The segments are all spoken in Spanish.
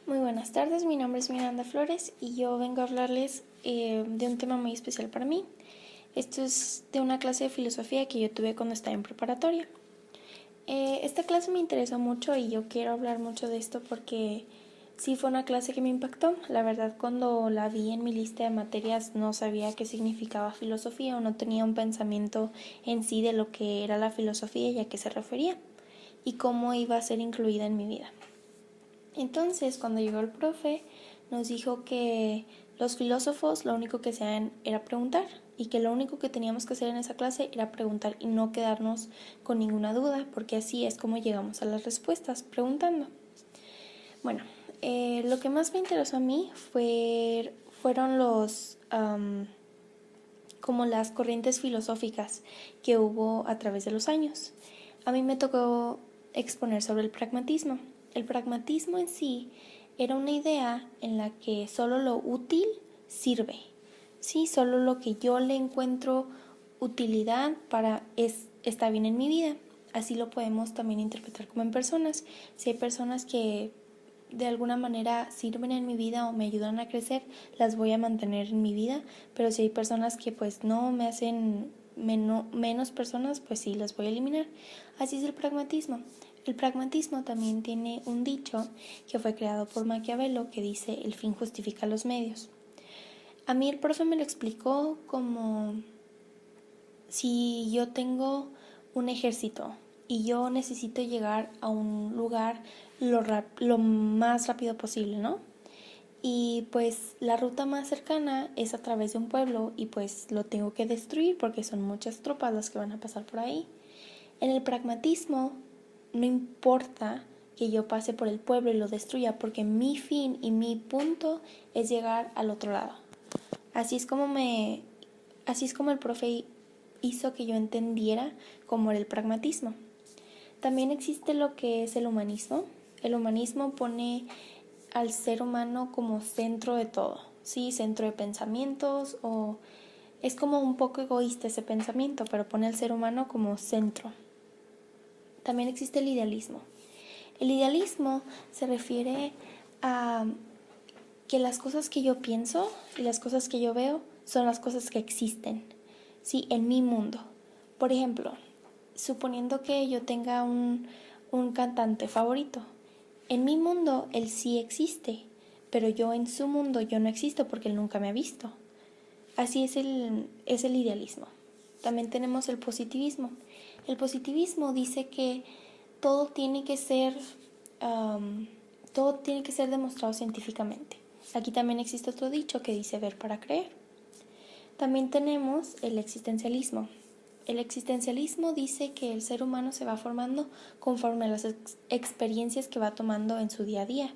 Muy buenas tardes, mi nombre es Miranda Flores y yo vengo a hablarles de un tema muy especial para mí. Esto es de una clase de filosofía que yo tuve cuando estaba en preparatoria. Esta clase me interesó mucho y yo quiero hablar mucho de esto porque sí fue una clase que me impactó. La verdad, cuando la vi en mi lista de materias no sabía qué significaba filosofía o no tenía un pensamiento en sí de lo que era la filosofía y a qué se refería y cómo iba a ser incluida en mi vida. Entonces, cuando llegó el profe, nos dijo que los filósofos lo único que hacían era preguntar y que lo único que teníamos que hacer en esa clase era preguntar y no quedarnos con ninguna duda, porque así es como llegamos a las respuestas, preguntando. Bueno, lo que más me interesó a mí fueron como las corrientes filosóficas que hubo a través de los años. A mí me tocó exponer sobre el pragmatismo. El pragmatismo en sí era una idea en la que solo lo útil sirve. Sí, solo lo que yo le encuentro utilidad está bien en mi vida. Así lo podemos también interpretar como en personas. Si hay personas que de alguna manera sirven en mi vida o me ayudan a crecer, las voy a mantener en mi vida, pero si hay personas que pues no me hacen menos personas, pues sí, las voy a eliminar. Así es el pragmatismo. El pragmatismo también tiene un dicho que fue creado por Maquiavelo que dice: el fin justifica los medios. A mí el profe me lo explicó como si yo tengo un ejército y yo necesito llegar a un lugar lo más rápido posible, ¿no? Y pues la ruta más cercana es a través de un pueblo y pues lo tengo que destruir porque son muchas tropas las que van a pasar por ahí. En el pragmatismo no importa que yo pase por el pueblo y lo destruya, porque mi fin y mi punto es llegar al otro lado. Así es como el profe hizo que yo entendiera cómo era el pragmatismo. También existe lo que es el humanismo. El humanismo pone al ser humano como centro de todo, sí, centro de pensamientos, o es como un poco egoísta ese pensamiento, pero pone al ser humano como centro. También existe el idealismo. El idealismo se refiere a que las cosas que yo pienso y las cosas que yo veo son las cosas que existen, sí, en mi mundo. Por ejemplo, suponiendo que yo tenga un cantante favorito, en mi mundo él sí existe, pero yo en su mundo yo no existo porque él nunca me ha visto. Así es el idealismo. También tenemos el positivismo. El positivismo dice que todo tiene que ser, todo tiene que ser demostrado científicamente. Aquí también existe otro dicho que dice ver para creer. También tenemos el existencialismo. El existencialismo dice que el ser humano se va formando conforme a las experiencias que va tomando en su día a día.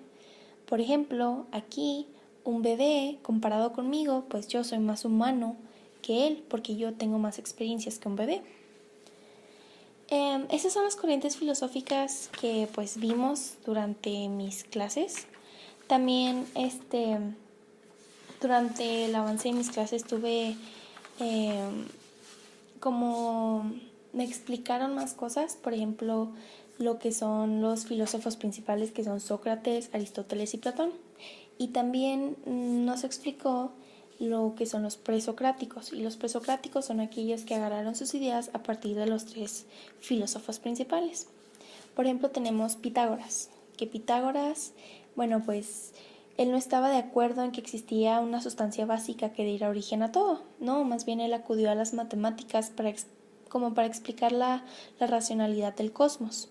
Por ejemplo, aquí un bebé comparado conmigo, pues yo soy más humano que él porque yo tengo más experiencias que un bebé. Esas son las corrientes filosóficas que pues vimos durante mis clases. También durante el avance de mis clases tuve como me explicaron más cosas, por ejemplo, lo que son los filósofos principales, que son Sócrates, Aristóteles y Platón. Y también nos explicó lo que son los presocráticos. Y los presocráticos son aquellos que agarraron sus ideas a partir de los tres filósofos principales. Por ejemplo, tenemos Pitágoras, que Pitágoras, bueno, pues él no estaba de acuerdo en que existía una sustancia básica que diera origen a todo, no, más bien él acudió a las matemáticas como para explicar la racionalidad del cosmos.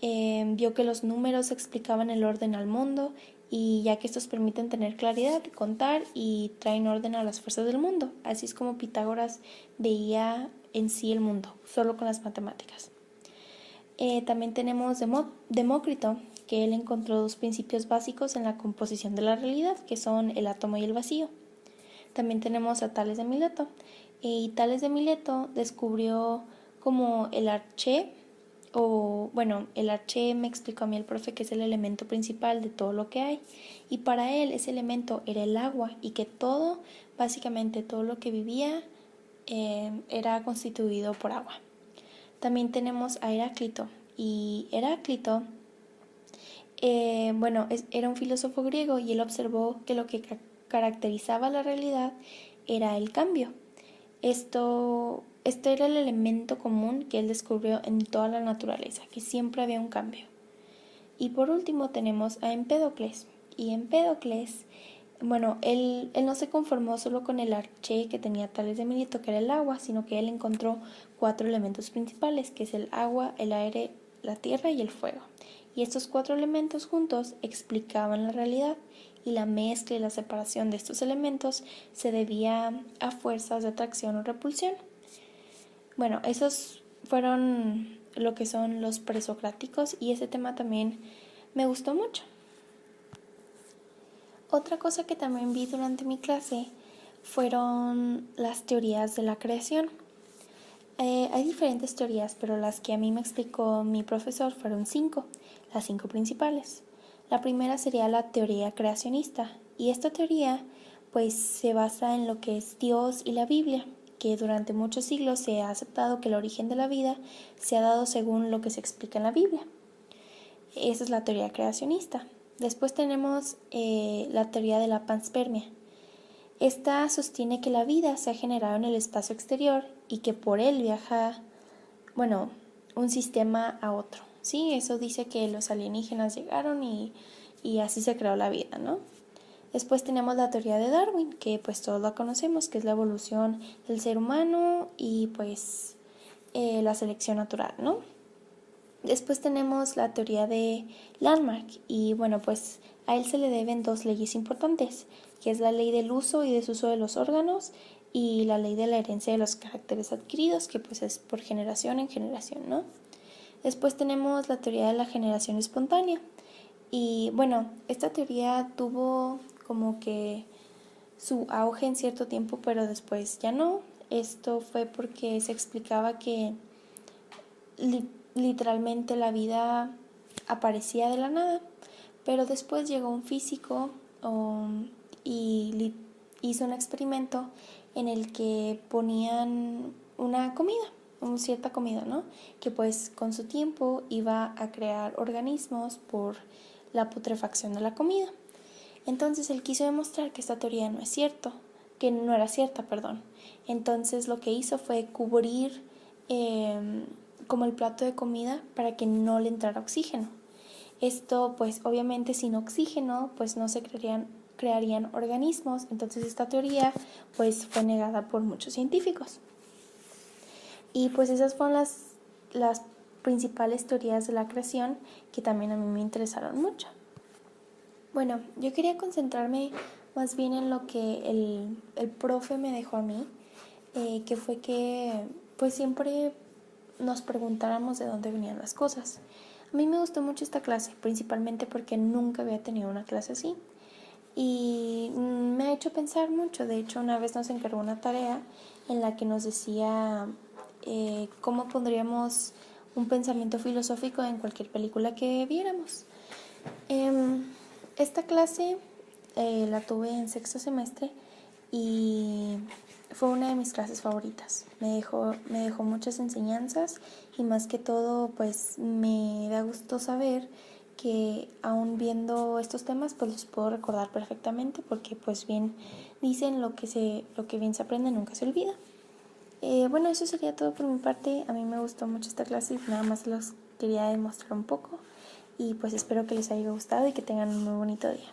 Vio que los números explicaban el orden al mundo y ya que estos permiten tener claridad, contar y traen orden a las fuerzas del mundo. Así es como Pitágoras veía en sí el mundo, solo con las matemáticas. También tenemos Demócrito, que él encontró dos principios básicos en la composición de la realidad, que son el átomo y el vacío. También tenemos a Tales de Mileto, y Tales de Mileto descubrió como el arché, el arché me explicó a mí el profe que es el elemento principal de todo lo que hay, y para él ese elemento era el agua, y que todo, básicamente todo lo que vivía era constituido por agua. También tenemos a Heráclito, y Heráclito Era un filósofo griego y él observó que lo que caracterizaba la realidad era el cambio. Este era el elemento común que él descubrió en toda la naturaleza, que siempre había un cambio. Y por último tenemos a Empédocles. Y Empédocles, él no se conformó solo con el arché que tenía Tales de Mileto, que era el agua, sino que él encontró 4 elementos principales, que es el agua, el aire, la tierra y el fuego. Y estos 4 elementos juntos explicaban la realidad, y la mezcla y la separación de estos elementos se debía a fuerzas de atracción o repulsión. Bueno, esos fueron lo que son los presocráticos, y ese tema también me gustó mucho. Otra cosa que también vi durante mi clase fueron las teorías de la creación. Hay diferentes teorías, pero las que a mí me explicó mi profesor fueron 5, las 5 principales. La primera sería la teoría creacionista, y esta teoría pues se basa en lo que es Dios y la Biblia, que durante muchos siglos se ha aceptado que el origen de la vida se ha dado según lo que se explica en la Biblia. Esa es la teoría creacionista. Después tenemos la teoría de la panspermia. Esta sostiene que la vida se ha generado en el espacio exterior y que por él viaja, un sistema a otro. Sí, eso dice que los alienígenas llegaron y así se creó la vida, ¿no? Después tenemos la teoría de Darwin, que pues todos la conocemos, que es la evolución del ser humano y pues la selección natural, ¿no? Después tenemos la teoría de Lamarck y pues a él se le deben 2 leyes importantes, que es la ley del uso y desuso de los órganos y la ley de la herencia de los caracteres adquiridos, que pues es por generación en generación, ¿no? Después tenemos la teoría de la generación espontánea y esta teoría tuvo como que su auge en cierto tiempo, pero después ya no. Esto fue porque se explicaba que literalmente la vida aparecía de la nada, pero después llegó un físico y hizo un experimento en el que ponían una cierta comida, ¿no? Que pues con su tiempo iba a crear organismos por la putrefacción de la comida. Entonces él quiso demostrar que esta teoría que no era cierta, perdón. Entonces lo que hizo fue cubrir como el plato de comida para que no le entrara oxígeno. Esto pues obviamente sin oxígeno pues no se crearían organismos, entonces esta teoría pues fue negada por muchos científicos. Y pues esas fueron las principales teorías de la creación que también a mí me interesaron mucho. Bueno, yo quería concentrarme más bien en lo que el profe me dejó a mí, que fue que pues siempre nos preguntáramos de dónde venían las cosas. A mí me gustó mucho esta clase, principalmente porque nunca había tenido una clase así. Y me ha hecho pensar mucho. De hecho, una vez nos encargó una tarea en la que nos decía cómo pondríamos un pensamiento filosófico en cualquier película que viéramos. Esta clase la tuve en 6º semestre y fue una de mis clases favoritas. Me dejó muchas enseñanzas y más que todo pues me da gusto saber que aún viendo estos temas pues los puedo recordar perfectamente, porque pues bien dicen lo que bien se aprende nunca se olvida. Eso sería todo por mi parte. A mí me gustó mucho esta clase y nada más los quería demostrar un poco, y pues espero que les haya gustado y que tengan un muy bonito día.